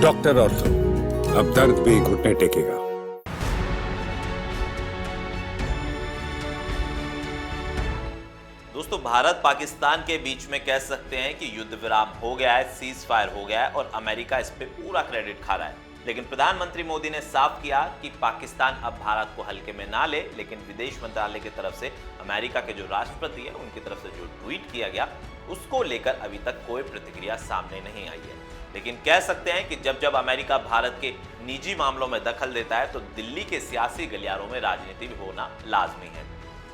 Doctor ortho, अब दर्द भी घुटने टेकेगा। दोस्तों, भारत पाकिस्तान के बीच में कह सकते हैं कि युद्ध विराम हो गया है, सीज फायर हो गया है और अमेरिका इस पे पूरा क्रेडिट खा रहा है। लेकिन प्रधानमंत्री मोदी ने साफ किया कि पाकिस्तान अब भारत को हल्के में ना ले, लेकिन विदेश मंत्रालय की तरफ से अमेरिका के जो राष्ट्रपति है उनकी तरफ से जो ट्वीट किया गया उसको लेकर अभी तक कोई प्रतिक्रिया सामने नहीं आई है। लेकिन कह सकते हैं कि जब जब अमेरिका भारत के निजी मामलों में दखल देता है तो दिल्ली के सियासी गलियारों में राजनीति भी होना लाजमी है।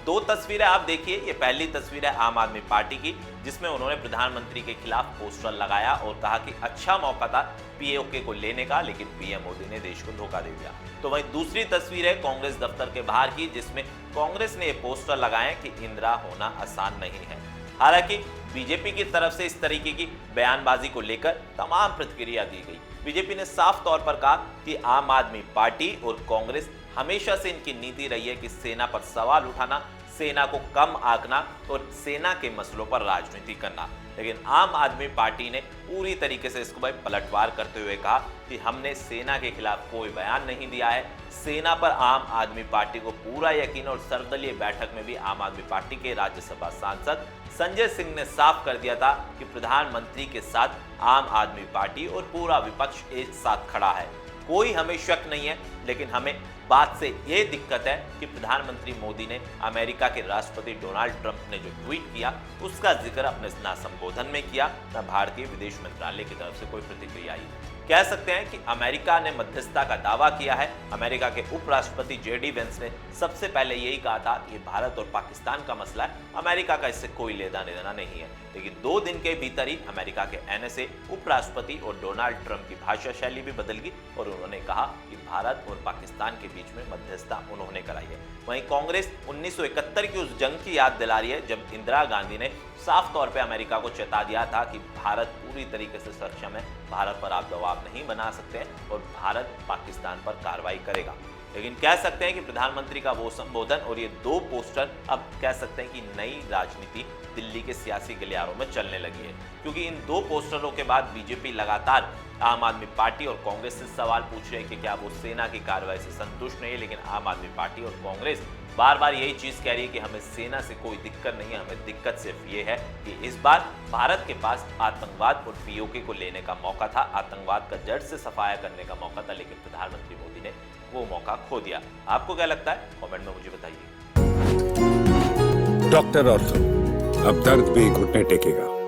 दो तस्वीरें आप देखिए। ये पहली तस्वीर है आम आदमी पार्टी की, जिसमें उन्होंने प्रधानमंत्री के खिलाफ पोस्टर लगाया और कहा कि अच्छा मौका था पीओके को लेने का, लेकिन पीएम मोदी ने देश को धोखा दे दिया। तो वहीं दूसरी तस्वीर है कांग्रेस दफ्तर के बाहर की, जिसमें कांग्रेस ने ये पोस्टर लगाए कि इंदिरा होना आसान नहीं है। हालांकि बीजेपी की तरफ से इस तरीके की बयानबाजी को लेकर तमाम प्रतिक्रिया दी गई। बीजेपी ने साफ तौर पर कहा कि आम आदमी पार्टी और कांग्रेस हमेशा से इनकी नीति रही है कि सेना पर सवाल उठाना, सेना को कम आंकना और सेना के मसलों पर राजनीति करना। लेकिन आम आदमी पार्टी ने पूरी तरीके से इसको भाई पलटवार करते हुए कहा कि हमने सेना के खिलाफ कोई बयान नहीं दिया है। सेना पर आम आदमी पार्टी को पूरा यकीन, और सर्वदलीय बैठक में भी आम आदमी पार्टी के राज्यसभा सांसद संजय सिंह ने साफ कर दिया था कि प्रधानमंत्री के साथ आम आदमी पार्टी और पूरा विपक्ष एक साथ खड़ा है। कोई हमें शक नहीं है, लेकिन हमें बात से ये दिक्कत है कि प्रधानमंत्री मोदी ने अमेरिका के राष्ट्रपति डोनाल्ड ट्रंप ने जो ट्वीट किया उसका जिक्र अपने ना संबोधन में किया, ना भारतीय विदेश मंत्रालय की तरफ से कोई प्रतिक्रिया आई। कह सकते हैं कि अमेरिका ने मध्यस्थता का दावा किया है। अमेरिका के उपराष्ट्रपति जेडी वेंस ने सबसे पहले यही कहा था कि भारत और पाकिस्तान का मसला है, अमेरिका का इससे कोई लेना देना नहीं है। लेकिन 2 दिन के भीतर ही अमेरिका के एनएसए, उपराष्ट्रपति और डोनाल्ड ट्रंप की भाषा शैली भी बदल गई और उन्होंने कहा कि भारत और पाकिस्तान के बीच में मध्यस्थता उन्होंने कराई है। वहीं कांग्रेस 1971 की उस जंग की याद दिला रही है जब इंदिरा गांधी ने साफ तौर पे अमेरिका को चेता दिया था कि भारत पूरी तरीके से सक्षम है, भारत पर आप दबाव नहीं बना सकते और भारत पाकिस्तान पर कार्रवाई करेगा। लेकिन कह सकते हैं कि प्रधानमंत्री का वो संबोधन और ये 2 पोस्टर अब कह सकते हैं कि नई राजनीति दिल्ली के सियासी गलियारों में चलने लगी है, क्योंकि इन 2 पोस्टरों के बाद बीजेपी लगातार आम आदमी पार्टी और कांग्रेस से सवाल पूछ रहे हैं कि क्या वो सेना की कार्रवाई से संतुष्ट नहीं है। लेकिन आम आदमी पार्टी और कांग्रेस बार बार यही चीज कह रही है कि हमें सेना से कोई दिक्कत नहीं है, हमें दिक्कत सिर्फ ये है कि इस बार भारत के पास आतंकवाद और पीओके को लेने का मौका था, आतंकवाद का जड़ से सफाया करने का मौका था, लेकिन प्रधानमंत्री मोदी ने वो मौका खो दिया। आपको क्या लगता है, कमेंट में मुझे बताइए। डॉक्टर ऑर्थो, अब दर्द भी घुटने टेकेगा।